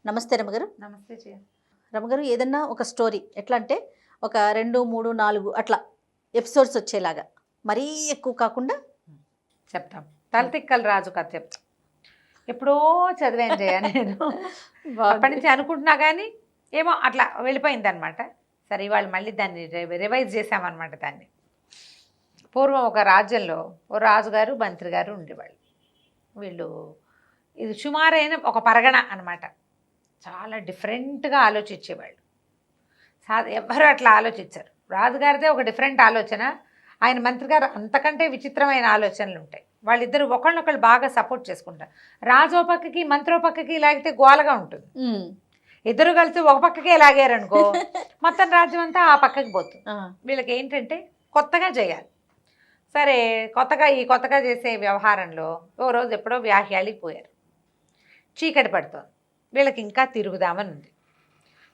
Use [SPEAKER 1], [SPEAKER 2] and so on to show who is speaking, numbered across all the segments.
[SPEAKER 1] నమస్తే రమగారు.
[SPEAKER 2] నమస్తే జయ.
[SPEAKER 1] రమగారు, ఏదన్నా ఒక స్టోరీ ఎట్లా అంటే ఒక 2, 3, 4 అట్లా ఎపిసోడ్స్ వచ్చేలాగా, మరీ ఎక్కువ కాకుండా
[SPEAKER 2] చెప్తాం. తలతిక్కల రాజు కథ చెప్తాం. ఎప్పుడో చదివాను జయ నేను. అప్పటి నుంచి అనుకుంటున్నా కానీ ఏమో అట్లా వెళ్ళిపోయింది అనమాట. సరే ఇవాళ మళ్ళీ దాన్ని రివైజ్ చేసామన్నమాట. దాన్ని పూర్వం ఒక రాజ్యంలో ఓ రాజుగారు మంత్రి గారు ఉండేవాళ్ళు. వీళ్ళు ఇది సుమారైన ఒక పరగణ అనమాట. చాలా డిఫరెంట్గా ఆలోచించేవాళ్ళు. ఎవ్వరూ అట్లా ఆలోచించారు. రాజుగారిదే ఒక డిఫరెంట్ ఆలోచన, ఆయన మంత్రి గారు అంతకంటే విచిత్రమైన ఆలోచనలు ఉంటాయి. వాళ్ళిద్దరు ఒకళ్ళనొకళ్ళు బాగా సపోర్ట్ చేసుకుంటారు. రాజు ఓ పక్కకి మంత్రి ఓ పక్కకి లాగితే గోలగా ఉంటుంది. ఇద్దరు కలిసి ఒక పక్కకే లాగారనుకో మొత్తం రాజ్యం అంతా ఆ పక్కకి పోతుంది. వీళ్ళకి ఏంటంటే కొత్తగా చేయాలి. సరే కొత్తగా చేసే వ్యవహారంలో ఓ రోజు ఎప్పుడో వ్యాహ్యాలికి పోయారు. చీకటి పడుతోంది. వీళ్ళకి ఇంకా తిరుగుదామని ఉంది.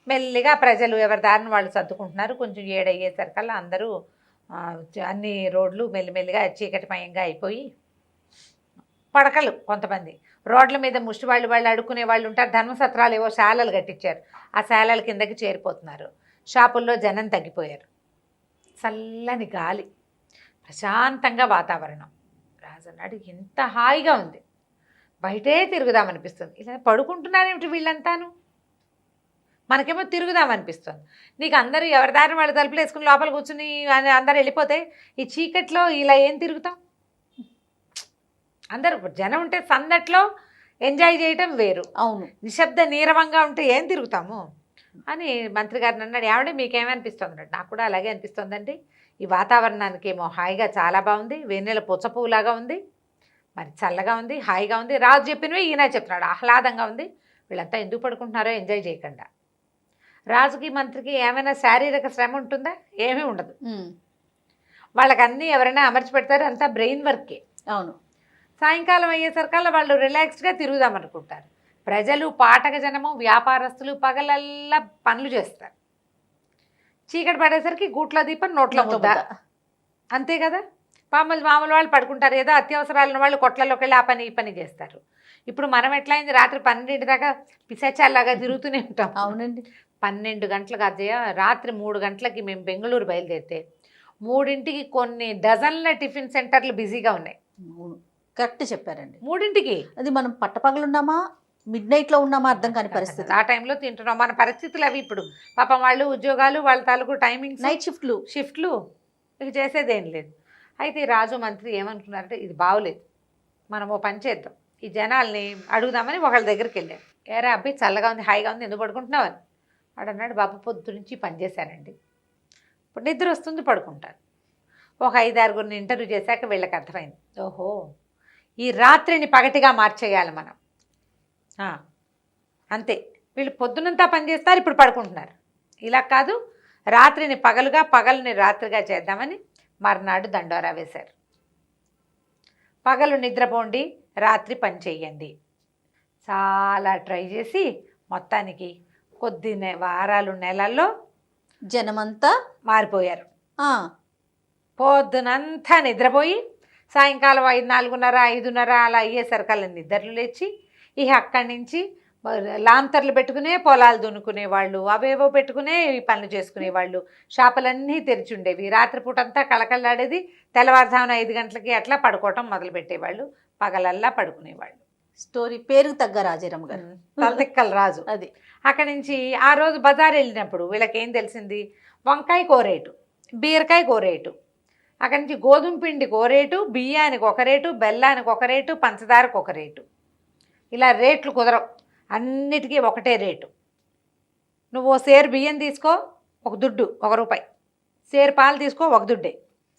[SPEAKER 2] మెల్లిగా ప్రజలు ఎవరి దారిని వాళ్ళు సర్దుకుంటున్నారు. కొంచెం 7 అయ్యేసరికల్లా అందరూ అన్ని రోడ్లు మెల్లిమెల్లిగా చీకటిమయంగా అయిపోయి పడకలు, కొంతమంది రోడ్ల మీద ముష్టి వాళ్ళు అడుక్కునే వాళ్ళు ఉంటారు. ధర్మసత్రాలు ఏవో శాలలు కట్టించారు. ఆ శాలల కిందకి చేరిపోతున్నారు. షాపుల్లో జనం తగ్గిపోయారు. చల్లని గాలి, ప్రశాంతంగా వాతావరణం. రాజు అన్నాడు, ఎంత హాయిగా ఉంది, బయటే తిరుగుదామనిపిస్తుంది. ఇలా పడుకుంటున్నారేమిటి వీళ్ళంతాను, మనకేమో తిరుగుదామనిపిస్తుంది. నీకు అందరూ ఎవరి దారిని వాళ్ళు తలుపులు వేసుకుని లోపల కూర్చుని అందరూ వెళ్ళిపోతే ఈ చీకట్లో ఇలా ఏం తిరుగుతాం? అందరూ జనం ఉంటే సందట్లో ఎంజాయ్ చేయటం వేరు.
[SPEAKER 1] అవును,
[SPEAKER 2] నిశ్శబ్ద నీరవంగా ఉంటే ఏం తిరుగుతాము అని మంత్రి గారిని అన్నాడు. ఏమంటే మీకేమనిపిస్తుంది అన్నాడు. నాకు కూడా అలాగే అనిపిస్తుందండి. ఈ వాతావరణానికి ఏమో హాయిగా చాలా బాగుంది, వెన్నెల పుచ్చపువ్వులాగా ఉంది, మరి చల్లగా ఉంది, హాయిగా ఉంది. రాజు చెప్పినవి ఈయన చెప్తున్నాడు, ఆహ్లాదంగా ఉంది. వీళ్ళంతా ఎందుకు పడుకుంటున్నారో ఎంజాయ్ చేయకుండా. రాజుకి మంత్రికి ఏమైనా శారీరక శ్రమ ఉంటుందా? ఏమీ ఉండదు. వాళ్ళకి అన్నీ ఎవరైనా అమర్చి పెడతారు, అంతా బ్రెయిన్ వర్కే.
[SPEAKER 1] అవును.
[SPEAKER 2] సాయంకాలం అయ్యేసరికల్లా వాళ్ళు రిలాక్స్డ్గా తిరుగుదామనుకుంటారు. ప్రజలు, పాఠక జనము, వ్యాపారస్తులు పగలల్లా పనులు చేస్తారు. చీకటి పడేసరికి గూట్లో దీపం నోట్లో ముద్ద, అంతే కదా. మామూలు వాళ్ళు పడుకుంటారు. ఏదో అత్యవసరాలు ఉన్న వాళ్ళు కొట్లలోకి వెళ్ళి ఆ పని ఈ పని చేస్తారు. ఇప్పుడు మనం ఎట్లయింది, రాత్రి 12 దాకా పిశాచాల్లాగా తిరుగుతూనే ఉంటాం.
[SPEAKER 1] అవునండి.
[SPEAKER 2] 12 గంటలకు అజయ, రాత్రి 3 గంటలకి మేము బెంగళూరు బయలుదేరితే 3ంటికి కొన్ని డజన్ల టిఫిన్ సెంటర్లు బిజీగా ఉన్నాయి.
[SPEAKER 1] కరెక్ట్ చెప్పారండి.
[SPEAKER 2] 3ంటికి.
[SPEAKER 1] అది మనం పట్టపగలున్నామా మిడ్ నైట్లో ఉన్నామా అర్థం కాని పరిస్థితి.
[SPEAKER 2] ఆ టైంలో తింటున్నాం. మన పరిస్థితులు అవి. ఇప్పుడు పాపం వాళ్ళు ఉద్యోగాలు, వాళ్ళ తాలూకు టైమింగ్స్,
[SPEAKER 1] నైట్ షిఫ్ట్లు
[SPEAKER 2] ఇక చేసేదేం లేదు. అయితే రాజు మంత్రి ఏమనుకున్నారంటే, ఇది బాగోలేదు, మనం ఓ పని చేద్దాం, ఈ జనాల్ని అడుగుదామని ఒకళ్ళ దగ్గరికి వెళ్ళారు. ఏరా అబ్బాయి, చల్లగా ఉంది, హాయిగా ఉంది, ఎందుకు పడుకుంటున్నావు అని. వాడు అన్నాడు, బాబు పొద్దు నుంచి పని చేశానండి, ఇప్పుడు నిద్ర వస్తుంది, పడుకుంటాను. ఒక 5-6 ఇంటర్వ్యూ చేశాక వీళ్ళకి అర్థమైంది, ఓహో ఈ రాత్రిని పగటిగా మార్చేయాలి మనం. అంతే, వీళ్ళు పొద్దునంతా పని చేస్తారు, ఇప్పుడు పడుకుంటున్నారు. ఇలా కాదు, రాత్రిని పగలుగా, పగలుని రాత్రిగా చేద్దామని మర్నాడు దండోరా వేశారు. పగలు నిద్రపోండి, రాత్రి పని చెయ్యండి. చాలా ట్రై చేసి మొత్తానికి కొద్ది వారాలు, నెలల్లో
[SPEAKER 1] జనమంతా
[SPEAKER 2] మారిపోయారు. పొద్దునంతా నిద్రపోయి సాయంకాలం 4:30, 5:30 అలా అయ్యేసరికల్లా నిద్రలు లేచి ఇక అక్కడి నుంచి లాంతర్లు పెట్టుకునే పొలాలు దున్నుకునేవాళ్ళు, అవేవో పెట్టుకునే ఈ పనులు చేసుకునేవాళ్ళు. షాపులన్నీ తెరిచి ఉండేవి. రాత్రిపూట అంతా కళకళలాడేది. తెల్లవారుజామున 5 గంటలకి అట్లా పడుకోవటం మొదలుపెట్టేవాళ్ళు. పగలల్లా పడుకునేవాళ్ళు.
[SPEAKER 1] స్టోరీ పేరుకు తగ్గ రాజారాం గారు,
[SPEAKER 2] తలతిక్కల రాజు.
[SPEAKER 1] అది.
[SPEAKER 2] అక్కడి నుంచి ఆ రోజు బజార్ వెళ్ళినప్పుడు వీళ్ళకేం తెలిసింది, వంకాయ కోరేటు, బీరకాయ కోరేటు. అక్కడి నుంచి గోధుమ పిండి కోరేటు, బియ్యానికి ఒక రేటు, బెల్లానికి ఒక రేటు, పంచదారకు ఒక రేటు. ఇలా రేట్లు కుదరవు, అన్నిటికీ ఒకటే రేటు. నువ్వు సేరు బియ్యం తీసుకో, ఒక దుడ్డు, ₹1. సేరు పాలు తీసుకో, ఒక దుడ్డే.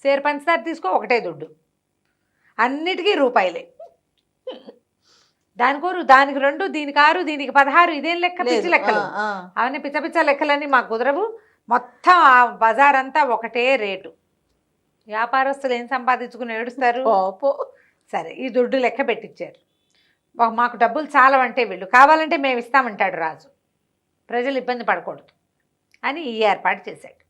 [SPEAKER 2] సేరు పంచదార తీసుకో, ఒకటే దుడ్డు. అన్నిటికీ రూపాయలే. దానికి 2, దీనికి 6, దీనికి 16. ఇదేం లెక్క, పిచ్చి లెక్కలు అవన్నీ, పిచ్చ లెక్కలన్నీ మాకు కుదరవు. మొత్తం ఆ బజార్ అంతా ఒకటే రేటు. వ్యాపారస్తులు ఏం సంపాదించుకుని ఏడుస్తారు. సరే, ఈ దుడ్డు లెక్క పెట్టించారు. మాకు డబ్బులు చాలవంటే వీళ్ళు కావాలంటే మేము ఇస్తామంటాడు రాజు, ప్రజలు ఇబ్బంది పడకూడదు అని ఈ ఏర్పాటు చేశాడు.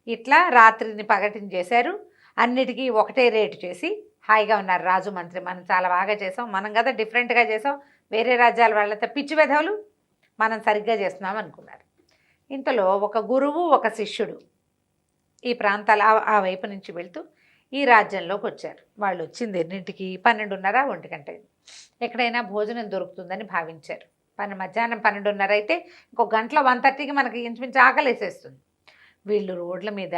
[SPEAKER 2] ఇట్లా రాత్రిని పగటిని చేశారు. అన్నిటికీ ఒకటే రేటు చేసి హాయిగా ఉన్నారు రాజు మంత్రి. మనం చాలా బాగా చేసాం, మనం కదా డిఫరెంట్గా చేసాం, వేరే రాజ్యాల వాళ్ళతో పిచ్చి వెధవులు మనం సరిగ్గా చేస్తున్నాం అనుకున్నారు. ఇంతలో ఒక గురువు ఒక శిష్యుడు ఈ ప్రాంతాల ఆ వైపు నుంచి వెళ్తూ ఈ రాజ్యంలోకి వచ్చారు. వాళ్ళు వచ్చింది 2ంటికి 12:30 1 గంట. ఎక్కడైనా భోజనం దొరుకుతుందని భావించారు. మధ్యాహ్నం 12:30 అయితే ఇంకో గంటలో 1:30కి మనకి ఇంచుమించు ఆకలేసేస్తుంది. వీళ్ళు రోడ్ల మీద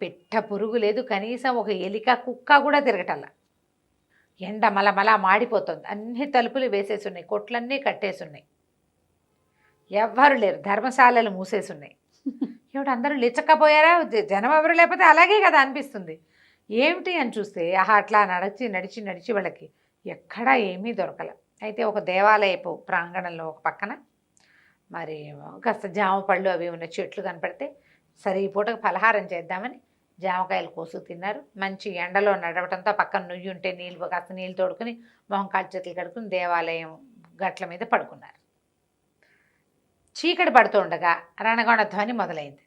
[SPEAKER 2] పెట్ట పురుగు లేదు, కనీసం ఒక ఎలిక కుక్క కూడా తిరగటల్లా. ఎండ మలమల మాడిపోతుంది. అన్ని తలుపులు వేసేసి ఉన్నాయి, కొట్లన్నీ కట్టేసి ఉన్నాయి, ఎవ్వరు లేరు, ధర్మశాలలు మూసేసి ఉన్నాయి. ఏమిటి అందరూ లిచ్చకపోయారా, జనం ఎవరు లేకపోతే అలాగే కదా అనిపిస్తుంది. ఏమిటి అని చూస్తే అట్లా నడిచి వాళ్ళకి ఎక్కడా ఏమీ దొరకల. అయితే ఒక దేవాలయపు ప్రాంగణంలో ఒక పక్కన మరి కాస్త జామ పళ్ళు అవి ఉన్న చెట్లు కనపడితే సరే ఈ పూటకు పలహారం చేద్దామని జామకాయలు కోసు తిన్నారు. మంచి ఎండలో నడవటంతో పక్కన నుయ్యి ఉంటే కాస్త నీళ్ళు తోడుకుని మొహం కాళ్ళు చేతులు కడుక్కుని దేవాలయం గట్ల మీద పడుకున్నారు. చీకటి పడుతుండగా రణగొండ ధ్వని మొదలైంది.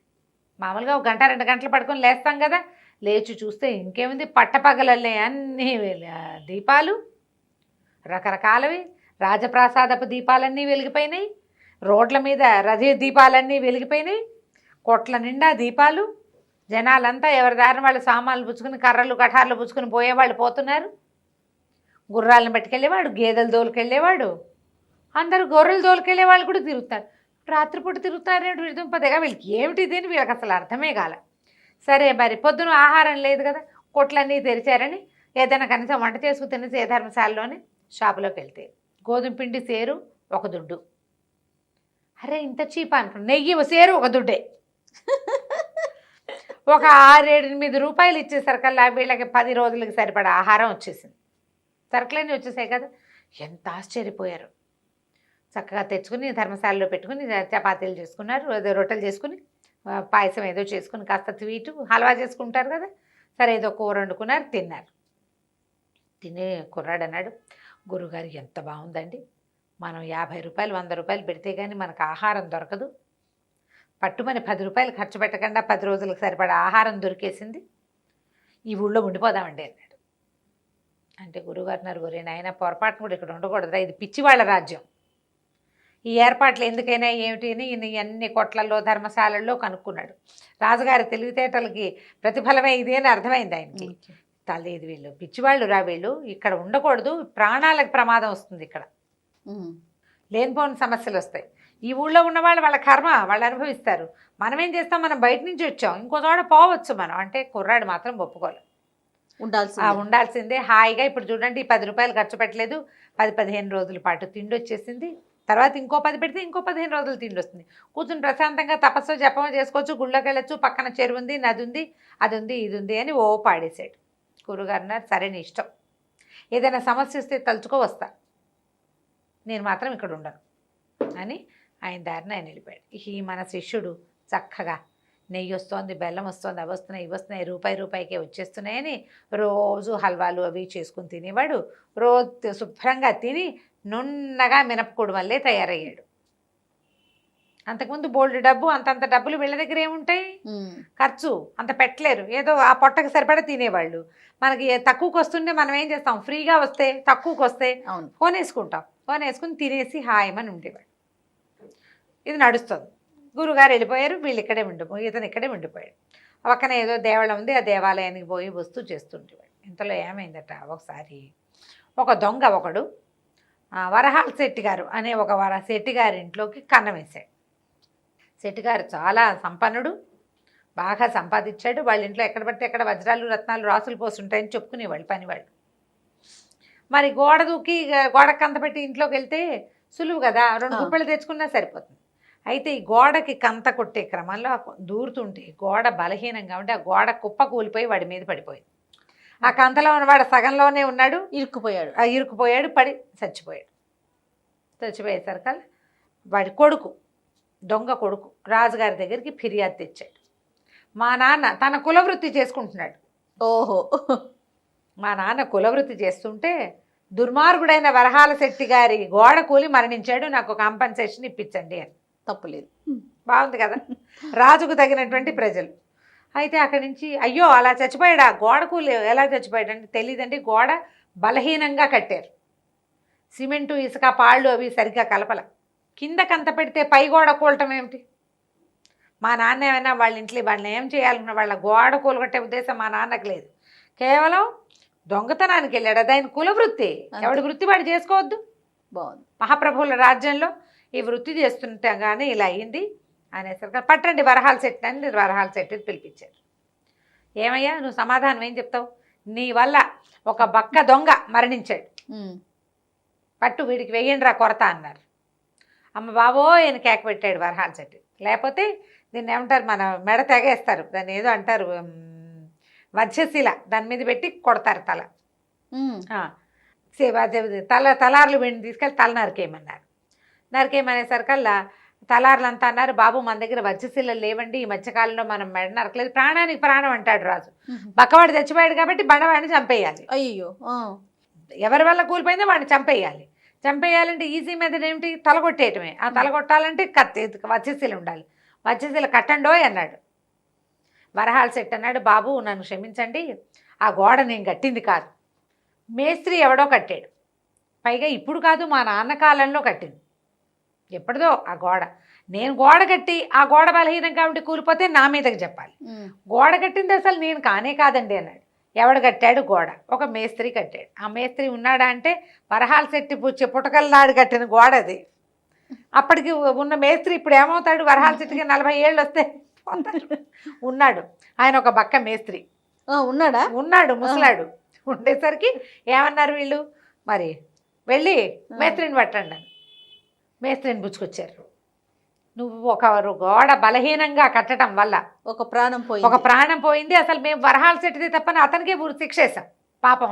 [SPEAKER 2] మామూలుగా 1 గంట 2 గంటలు పడుకొని లేస్తాం కదా, లేచి చూస్తే ఇంకేముంది, పట్టపగలల్లే అన్ని దీపాలు, రకరకాలవి రాజప్రాసాదపు దీపాలన్నీ వెలిగిపోయినాయి, రోడ్ల మీద రథ దీపాలన్నీ వెలిగిపోయినాయి, కొట్ల నిండా దీపాలు, జనాలంతా ఎవరి దారిన వాళ్ళు సామాన్లు పుచ్చుకుని కర్రలు కఠార్లు పుచ్చుకుని పోయేవాళ్ళు పోతున్నారు. గుర్రాలను పట్టుకెళ్ళేవాడు, గేదెలు దోలుకెళ్ళేవాడు, అందరూ గొర్రెలు దోలుకెళ్ళేవాళ్ళు కూడా తిరుగుతారు. రాత్రిపూట తిరుగుతారు విడుంపదేగా, వీళ్ళకి ఏమిటి దీని వీళ్ళకి అసలు అర్థమే కాల. సరే మరి పొద్దున ఆహారం లేదు కదా, కొట్లన్నీ తెరిచారని ఏదైనా కనీసం వంట చేసుకుని తినేసి ఏ ధర్మశాలలోనే షాపులోకి వెళ్తే గోధుమ పిండి సేరు 1 దుడ్డు. అరే ఇంత చీప అనుకున్నా. నెయ్యి సేరు 1 దుడ్డే. ఒక 6-8 రూపాయలు ఇచ్చేసరికల్లా వీళ్ళకి 10 రోజులకి సరిపడా ఆహారం వచ్చేసింది. సరుకులన్నీ వచ్చేసాయి కదా, ఎంత ఆశ్చర్యపోయారు. చక్కగా తెచ్చుకుని ధర్మశాలలో పెట్టుకుని చపాతీలు చేసుకున్నారు, రొట్టెలు చేసుకుని పాయసం ఏదో చేసుకుని కాస్త స్వీటు హల్వా చేసుకుంటారు కదా, సరే ఏదో కూర వండుకున్నారు, తిన్నారు. తినే కుర్రాడు అన్నాడు, గురుగారు ఎంత బాగుందండి, మనం 50 రూపాయలు 100 రూపాయలు పెడితే కానీ మనకు ఆహారం దొరకదు, పట్టుమని 10 రూపాయలు ఖర్చు పెట్టకుండా 10 రోజులకు సరిపడా ఆహారం దొరికేసింది, ఈ ఊళ్ళో ఉండిపోదామండి అన్నాడు. అంటే గురుగారు అన్నారు, ఒరే నాయన పొరపాటును కూడా ఇక్కడ ఉండకూడదురా, ఇది పిచ్చివాళ్ళ రాజ్యం, ఈ ఏర్పాట్లు ఎందుకైనా ఏమిటి అని అన్ని కొట్లలో ధర్మశాలల్లో కనుక్కున్నాడు. రాజుగారి తెలివితేటలకి ప్రతిఫలమే ఇది అని అర్థమైంది ఆయనకి. తల్లేదు వీళ్ళు పిచ్చివాళ్ళు రా, వీళ్ళు ఇక్కడ ఉండకూడదు, ప్రాణాలకు ప్రమాదం వస్తుంది, ఇక్కడ లేనిపోని సమస్యలు వస్తాయి, ఈ ఊళ్ళో ఉన్నవాళ్ళు వాళ్ళ కర్మ వాళ్ళు అనుభవిస్తారు, మనం ఏం చేస్తాం, మనం బయట నుంచి వచ్చాం, ఇంకో చోట పోవచ్చు మనం అంటే. కుర్రాడు మాత్రం ఒప్పుకోలేదు, ఉండాల్సిందే హాయిగా. ఇప్పుడు చూడండి 10 రూపాయలు ఖర్చు పెట్టలేదు, 10-15 రోజుల పాటు తిండి వచ్చేసింది, తర్వాత ఇంకో 10 పెడితే ఇంకో 15 రోజులు తిండి వస్తుంది, కూర్చుని ప్రశాంతంగా తపస్సు జపం చేసుకోవచ్చు, గుళ్ళోకి వెళ్ళొచ్చు, పక్కన చెరువు ఉంది, నది ఉంది, అది ఉంది, ఇది ఉంది అని ఓ పాడేశాడు. గురుగారు అన్నారు, సరే నీ ఇష్టం, ఏదైనా సమస్య వస్తే తలుచుకో వస్తా, నేను మాత్రం ఇక్కడ ఉండను అని ఆయన దారిని ఆయన వెళ్ళిపోయాడు. ఈ మన శిష్యుడు చక్కగా నెయ్యి వస్తోంది, బెల్లం వస్తుంది, అవి వస్తున్నాయి, ఇవి వస్తున్నాయి, రూపాయికే వచ్చేస్తున్నాయని రోజు హల్వాలు అవి చేసుకుని తినేవాడు. రోజు శుభ్రంగా తిని నున్నగా మినపకూడు వల్లే తయారయ్యాడు. అంతకుముందు బోల్డ్ డబ్బు, అంతంత డబ్బులు వీళ్ళ దగ్గర ఏముంటాయి, ఖర్చు అంత పెట్టలేరు, ఏదో ఆ పొట్టకి సరిపడా తినేవాళ్ళు. మనకి తక్కువకి వస్తుంటే మనం ఏం చేస్తాం, ఫ్రీగా వస్తే తక్కువకి వస్తే ఫోన్ వేసుకుంటాం, ఫోన్ వేసుకుని తినేసి హాయమని ఉండేవాడు. ఇది నడుస్తుంది. గురుగారు వెళ్ళిపోయారు, వీళ్ళు ఇక్కడే ఇతను ఇక్కడే ఉండిపోయాడు. పక్కన ఏదో దేవాలయం ఉంది, ఆ దేవాలయానికి పోయి వస్తూ చేస్తుండేవాడు. ఇంతలో ఏమైందట, ఒకసారి ఒక దొంగ ఒకడు వరహాల శెట్టిగారు అనే ఒక శెట్టిగారి ఇంట్లోకి కన్నం వేశాడు. శెట్టిగారు చాలా సంపన్నుడు, బాగా సంపాదించాడు. వాళ్ళ ఇంట్లో ఎక్కడ పడితే ఎక్కడ వజ్రాలు రత్నాలు రాసులు పోస్తుంటాయని చెప్పుకునేవాళ్ళు పనివాళ్ళు. మరి గోడ దూకి గోడకు కంత పెట్టి ఇంట్లోకి వెళ్తే సులువు కదా, 2 గుప్పెళ్ళు తెచ్చుకున్నా సరిపోతుంది. అయితే ఈ గోడకి కంత కొట్టే క్రమంలో దూరుతుంటే గోడ బలహీనంగా ఉంటే ఆ గోడ కుప్ప కూలిపోయి వాడి మీద పడిపోయింది. ఆ కంతలో ఉన్నవాడు సగంలోనే ఉన్నాడు, ఇరుక్కుపోయాడు, పడి చచ్చిపోయాడు. చచ్చిపోయేసరికి వాడి కొడుకు, దొంగ కొడుకు రాజుగారి దగ్గరికి ఫిర్యాదు తెచ్చాడు. మా నాన్న తన కులవృత్తి చేసుకుంటున్నాడు.
[SPEAKER 1] ఓహో,
[SPEAKER 2] మా నాన్న కులవృత్తి చేస్తుంటే దుర్మార్గుడైన వరహాల శెట్టి గారి గోడ కూలి మరణించాడు, నాకు కాంపన్సేషన్ ఇప్పించండి అని.
[SPEAKER 1] తప్పులేదు,
[SPEAKER 2] బాగుంది కదా, రాజుకు తగినటువంటి ప్రజలు. అయితే అక్కడి నుంచి అయ్యో అలా చచ్చిపోయాడు, ఆ గోడ కూలి ఎలా చచ్చిపోయాడు అంటే తెలియదండి, గోడ బలహీనంగా కట్టారు, సిమెంటు ఇసుక పాళ్ళు అవి సరిగ్గా కలపల, కిందకంత పెడితే పై గోడ కూలటం ఏమిటి? మా నాన్న ఏమైనా వాళ్ళ ఇంట్లో వాళ్ళని ఏం చేయాలనుకున్న వాళ్ళ గోడ కూలగొట్టే ఉద్దేశం మా నాన్నకు లేదు. కేవలం దొంగతనానికి వెళ్ళాడు, అది ఆయన కుల వృత్తి. ఎవడి వృత్తి వాడు చేసుకోవద్దు.
[SPEAKER 1] బాగుంది.
[SPEAKER 2] మహాప్రభువుల రాజ్యంలో ఈ వృత్తి చేస్తుండగానే ఇలా అయ్యింది అనేసరికి పట్టండి వరహాల సెట్ అని వరహాల సెట్ పిలిపించారు. ఏమయ్యా నువ్వు సమాధానం ఏం చెప్తావు? నీ వల్ల ఒక బక్క దొంగ మరణించాడు, పట్టు వీడికి వెయ్యండి రా కొరత అన్నారు. అమ్మ బాబో ఈయన కేక పెట్టాడు వరహాల సెట్. లేకపోతే దీన్ని ఏమంటారు, మన మెడ తెగేస్తారు, దాన్ని ఏదో అంటారు వజ్రశిల, దాని మీద పెట్టి కొడతారు తల. తలార్లు వీడిని తీసుకెళ్ళి తల నరికేయమన్నారు. నరికేయమనేసరికల్లా తలార్లంతా అన్నారు, బాబు మన దగ్గర వజ్రశిలలు లేవండి, ఈ మధ్యకాలంలో మనం మెడ నరకలేదు, ప్రాణానికి ప్రాణం అంటాడు రాజు. బక్కవాడు చచ్చిపోయాడు కాబట్టి బండవాడిని చంపేయాలి.
[SPEAKER 1] అయ్యో,
[SPEAKER 2] ఎవరి వల్ల కూలిపోయిందో వాడిని చంపేయాలి. చంపేయాలంటే ఈజీ మెథడ్ ఏమిటి? తలగొట్టేయటమే. ఆ తలగొట్టాలంటే కత్తి వజ్రశిల ఉండాలి. వజ్రశిల కట్టండోయ్ అన్నాడు. వరహాల సెట్ అన్నాడు, బాబు నన్ను క్షమించండి, ఆ గోడ నేను కట్టింది కాదు, మేస్త్రి ఎవడో కట్టాడు. పైగా ఇప్పుడు కాదు, మా నాన్న కాలంలో కట్టింది, ఎప్పటిదో ఆ గోడ. నేను గోడ కట్టి ఆ గోడ బలహీనం కాబట్టి కూలిపోతే నా మీదకి చెప్పాలి. గోడ కట్టింది అసలు నేను కానే కాదండి అన్నాడు. ఎవడు కట్టాడు గోడ? ఒక మేస్త్రి కట్టాడు. ఆ మేస్త్రి ఉన్నాడా అంటే వరహాల సెట్టి పుట్టకల్లాడు కట్టిన గోడ అది. అప్పటికి ఉన్న మేస్త్రి ఇప్పుడు ఏమవుతాడు? వరహాల చెట్టుకి 40 ఏళ్ళు వస్తే ఉన్నాడు ఆయన, ఒక బక్క మేస్త్రి
[SPEAKER 1] ఉన్నాడా?
[SPEAKER 2] ఉన్నాడు, ముసలాడు. ఉండేసరికి ఏమన్నారు వీళ్ళు, మరి వెళ్ళి మేస్త్రిని పట్టండి అని మేస్త్రిని పుచ్చుకొచ్చారు. నువ్వు ఒక గోడ బలహీనంగా కట్టడం వల్ల ఒక ప్రాణం పోయింది. అసలు మేము వరహాల చెట్టుది తప్పని అతనికే శిక్ష వేసాం పాపం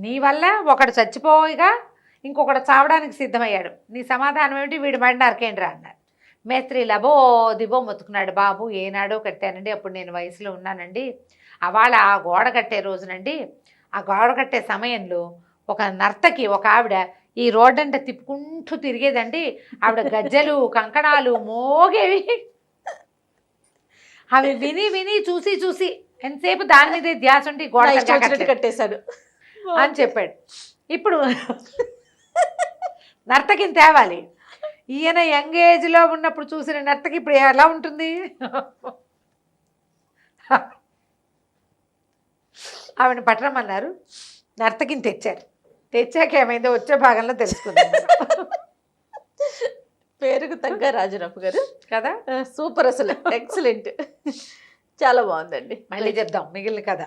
[SPEAKER 2] నీ వల్ల ఒకడు చచ్చిపోయిగా ఇంకొకడు చావడానికి సిద్ధమయ్యాడు. నీ సమాధానం ఏమిటి? వీడు మడి నరకేంద్రా అన్నారు. మేస్త్రి లబో దిబో మొత్తుకున్నాడు. బాబు ఏనాడో కట్టానండి, అప్పుడు నేను వయసులో ఉన్నానండి. అవాళ ఆ గోడ కట్టే రోజునండి, ఆ గోడ కట్టే సమయంలో ఒక నర్తకి, ఒక ఆవిడ ఈ రోడ్డంట తిప్పుకుంటూ తిరిగేదండి. ఆవిడ గజ్జలు కంకణాలు మోగేవి. అవి విని విని చూసి చూసి ఎంతసేపు దాని మీదే ధ్యాస ఉండి గోడ
[SPEAKER 1] కట్టేశాడు
[SPEAKER 2] అని చెప్పాడు. ఇప్పుడు నర్తకిని తేవాలి. ఈయన యంగ్ ఏజ్లో ఉన్నప్పుడు చూసిన నర్తకి ఇప్పుడు ఎలా ఉంటుంది? ఆవిడని పట్టరమన్నారు. నర్తకిని తెచ్చారు. తెచ్చాక ఏమైందో వచ్చే భాగంలో తెలుసుకుందాం.
[SPEAKER 1] పేరుకు తగ్గ రాజురాపు గారు
[SPEAKER 2] కదా,
[SPEAKER 1] సూపర్, అసలు ఎక్సలెంట్, చాలా బాగుందండి.
[SPEAKER 2] మళ్ళీ చెప్దాం మిగిలిన కథ.